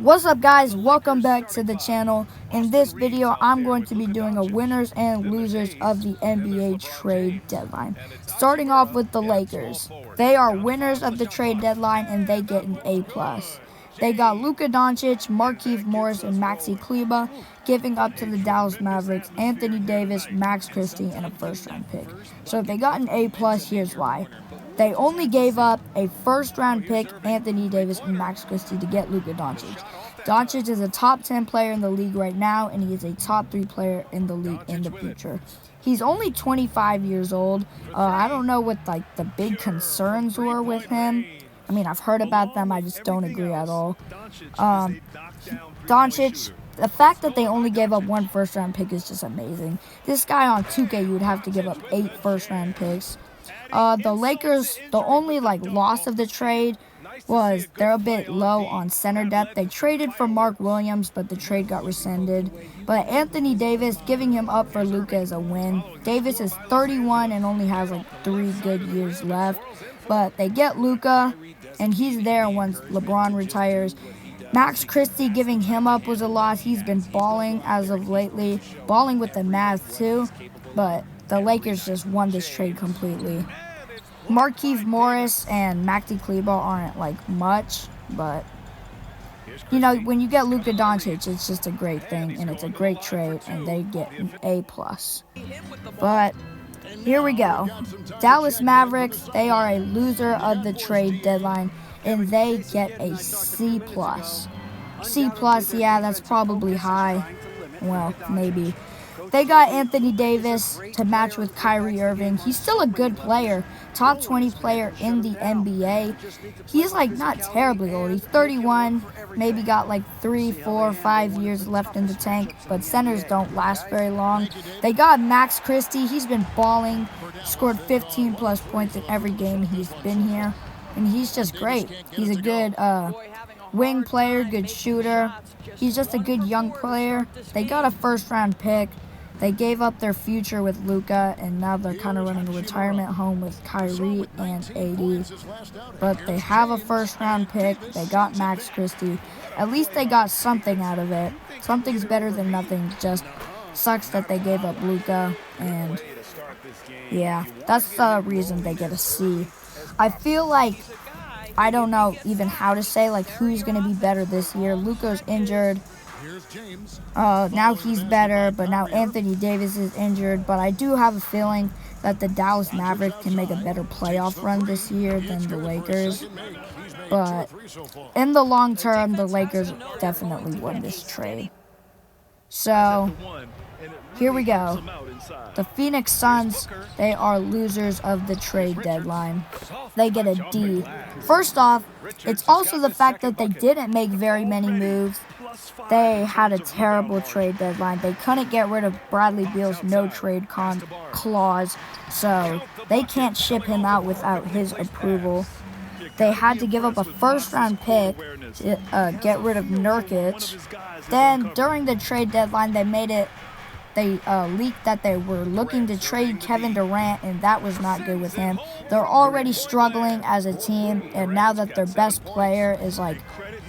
What's up, guys? Welcome back to the channel. In this video, I'm going to be doing a winners and losers of the NBA trade deadline. Starting off with the Lakers. They are winners of the trade deadline and they get an A+. They got Luka Doncic, Markieff Morris, and Maxi Kleber, giving up to the Dallas Mavericks Anthony Davis, Max Christie, and a first-round pick. So if they got an A+, here's why. They only gave up a first-round pick, Anthony Davis, and Max Christie to get Luka Doncic. Doncic is a top 10 player in the league right now, and he is a top 3 player in the league in the future. He's only 25 years old. I don't know what the big concerns were with him. I mean, I've heard about them. I just don't agree at all. Doncic, the fact that they only gave up one first-round pick is just amazing. This guy on 2K, you would have to give up 8 first-round picks. The Lakers, the only loss of the trade was they're a bit low on center depth. They traded for Mark Williams, but the trade got rescinded. But Anthony Davis, giving him up for Luka is a win. Davis is 31 and only has 3 good years left. But they get Luka, and he's there once LeBron retires. Max Christie, giving him up was a loss. He's been balling as of lately, balling with the Mavs too. But the Lakers just won this trade completely. Markieff Morris and Maxi Kleber aren't much, but when you get Luka Doncic, it's just a great thing, and it's a great trade, and they get an A+. But here we go. Dallas Mavericks, they are a loser of the trade deadline, and they get a C+. C+, yeah, that's probably high. Well, maybe. They got Anthony Davis to match with Kyrie Irving. He's still a good player, top 20 player in the NBA. He's not terribly old. He's 31, maybe got 3, 4, 5 years left in the tank, but centers don't last very long. They got Max Christie. He's been balling, scored 15 plus points in every game he's been here, and he's just great. He's a good wing player, good shooter. He's just a good young player. They got a first-round pick. They gave up their future with Luka, and now they're kind of running a retirement home with Kyrie and AD. But they have a first-round pick. They got Max Christie. At least they got something out of it. Something's better than nothing. Just sucks that they gave up Luka, and yeah, that's the reason they get a C. I feel I don't know even how to say who's going to be better this year. Luka's injured. Now he's better, but now Anthony Davis is injured. But I do have a feeling that the Dallas Mavericks can make a better playoff run this year than the Lakers. But in the long term, the Lakers definitely won this trade. So here we go. The Phoenix Suns, they are losers of the trade deadline. They get a D. First off, it's also the fact that they didn't make very many moves. They had a terrible trade deadline. They couldn't get rid of Bradley Beal's no-trade clause, so they can't ship him out without his approval. They had to give up a first-round pick to get rid of Nurkic. Then, during the trade deadline, they leaked that they were looking to trade Kevin Durant, and that was not good with him. They're already struggling as a team, and now that their best player is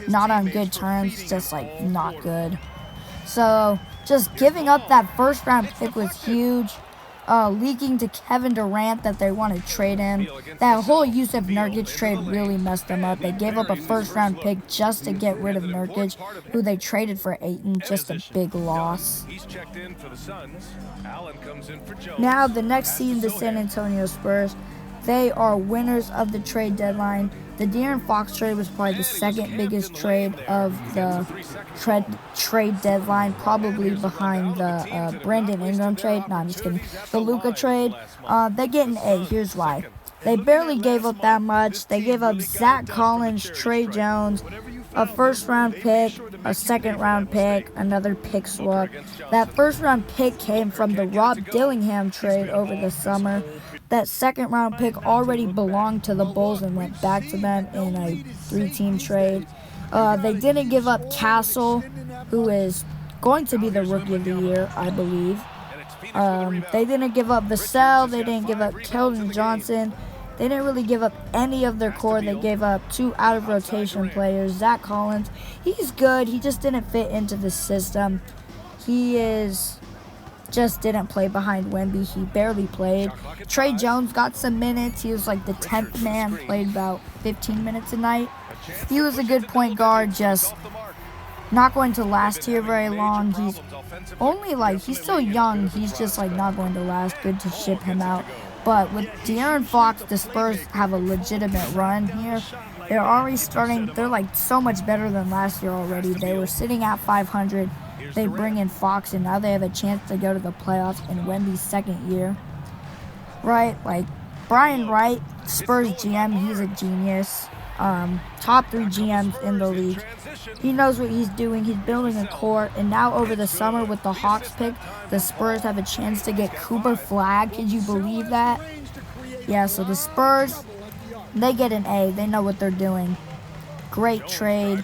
not on good terms, just not good. So just giving up that first round pick was huge. Leaking to Kevin Durant that they want to trade him. That whole Yusuf Nurkic trade really messed them up. They gave up a first round pick just to get rid of Nurkic, who they traded for Ayton. Just a big loss. Now the next team, the San Antonio Spurs. They are winners of the trade deadline. The De'Aaron Fox trade was probably the second biggest trade of the trade deadline, probably behind the Brandon Ingram trade. No, I'm just kidding. The Luka trade. They get an A. Here's why. They barely gave up that much. They gave up Zach Collins, Trey Jones, a first-round pick, a second-round pick, another pick swap. That first-round pick came from the Rob Dillingham trade over the summer. That second-round pick already belonged to the Bulls and went back to them in a 3-team trade. They didn't give up Castle, who is going to be the Rookie of the Year, I believe. They didn't give up Vassell. They didn't give up Keldon Johnson. They didn't really give up any of their core. They gave up 2 out-of-rotation players. Zach Collins, he's good. He just didn't fit into the system. Just didn't play behind Wemby. He barely played. Trey Jones got some minutes. He was like the 10th man, played about 15 minutes a night. He was a good point guard, just not going to last here very long. He's still young. He's just like not going to last. Good to ship him out. But with De'Aaron Fox, the Spurs have a legitimate run here. They're already starting. They're like so much better than last year already. They were sitting at 500. They bring in Fox, and now they have a chance to go to the playoffs in Wemby's second year. Right? Like, Brian Wright, Spurs GM, he's a genius. Top 3 GMs in the league. He knows what he's doing. He's building a core, and now over the summer with the Hawks pick, the Spurs have a chance to get Cooper Flagg. Could you believe that? Yeah, so the Spurs, they get an A. They know what they're doing. Great trade.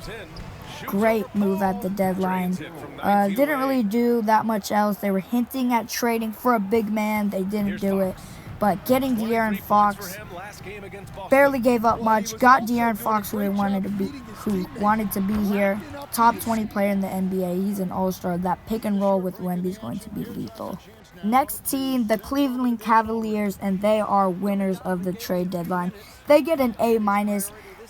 Great move at the deadline. Didn't really do that much else. They were hinting at trading for a big man. They didn't do it. But getting De'Aaron Fox, barely gave up much. Got De'Aaron Fox who wanted to be here. Top 20 player in the NBA. He's an all-star. That pick and roll with Wemby is going to be lethal. Next team, the Cleveland Cavaliers, and they are winners of the trade deadline. They get an A-.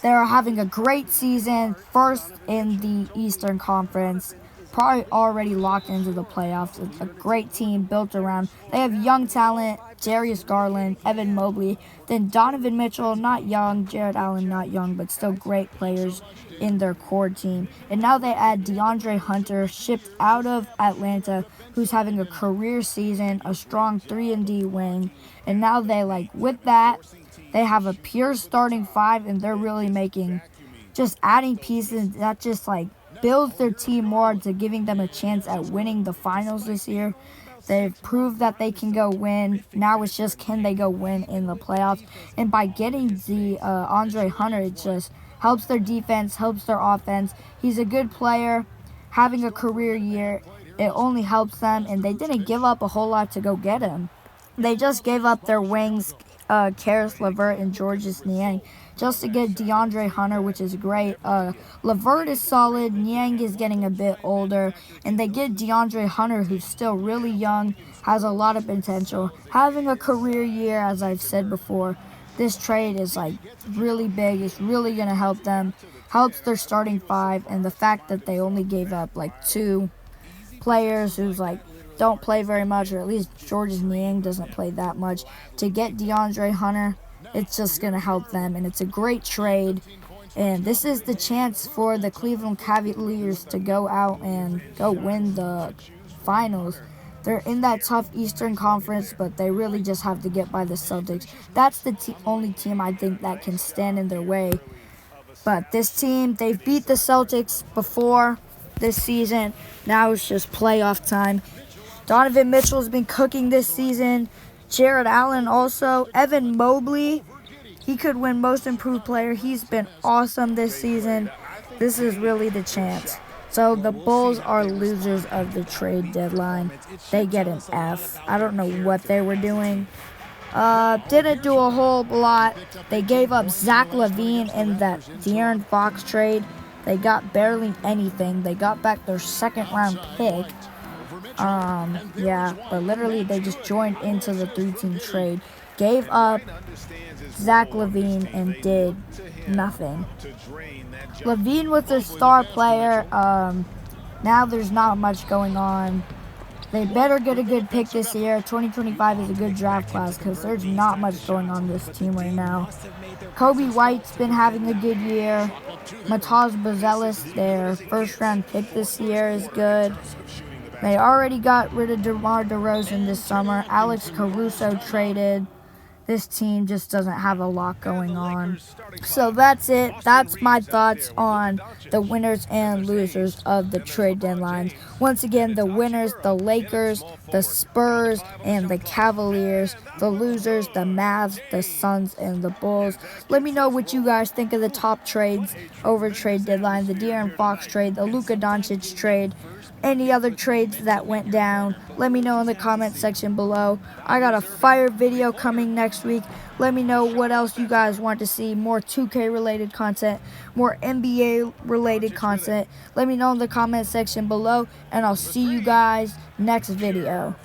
They're having a great season, first in the Eastern Conference, probably already locked into the playoffs. It's a great team built around. They have young talent, Darius Garland, Evan Mobley, then Donovan Mitchell, not young, Jared Allen, not young, but still great players in their core team. And now they add DeAndre Hunter, shipped out of Atlanta, who's having a career season, a strong 3-and-D wing. And now with that, they have a pure starting 5, and they're really just adding pieces that just builds their team more to giving them a chance at winning the finals this year. They've proved that they can go win. Now it's just, can they go win in the playoffs? And by getting the Andre Hunter, it just helps their defense, helps their offense. He's a good player, having a career year. It only helps them, and they didn't give up a whole lot to go get him. They just gave up their wings, Karis LeVert and Georges Niang, just to get DeAndre Hunter, which is great. LeVert is solid. Niang is getting a bit older. And they get DeAndre Hunter, who's still really young, has a lot of potential. Having a career year, as I've said before, this trade is really big. It's really going to help them. Helps their starting 5. And the fact that they only gave up 2 players who's don't play very much, or at least Georges Niang doesn't play that much, to get DeAndre Hunter, it's just going to help them, and it's a great trade. And this is the chance for the Cleveland Cavaliers to go out and go win the finals. They're in that tough Eastern Conference, but they really just have to get by the Celtics. That's the only team I think that can stand in their way. But this team, they've beat the Celtics before this season. Now it's just playoff time. Donovan Mitchell's been cooking this season. Jared Allen also. Evan Mobley, he could win Most Improved Player. He's been awesome this season. This is really the chance. So the Bulls are losers of the trade deadline. They get an F. I don't know what they were doing. Didn't do a whole lot. They gave up Zach LaVine in that De'Aaron Fox trade. They got barely anything. They got back their second-round pick. But literally they just joined into the 3-team trade, gave up Zach LaVine, and did nothing. LaVine was their star player. Now there's not much going on. They better get a good pick this year. 2025 is a good draft class because there's not much going on this team right now. Kobe White's been having a good year. Mataz Bazelis, their first-round pick this year, is good. They already got rid of DeMar DeRozan this summer. Alex Caruso traded. This team just doesn't have a lot going on. So that's it. That's my thoughts on the winners and losers of the trade deadline. Once again, the winners, the Lakers, the Spurs, and the Cavaliers. The losers, the Mavs, the Suns, and the Bulls. Let me know what you guys think of the top trades over trade deadline. The De'Aaron Fox trade, the Luka Doncic trade. any other trades that went down. Let me know in the comment section below. I got a fire video coming next week. Let me know what else you guys want to see. More 2K related content, more NBA related content. Let me know in the comment section below, and I'll see you guys next video.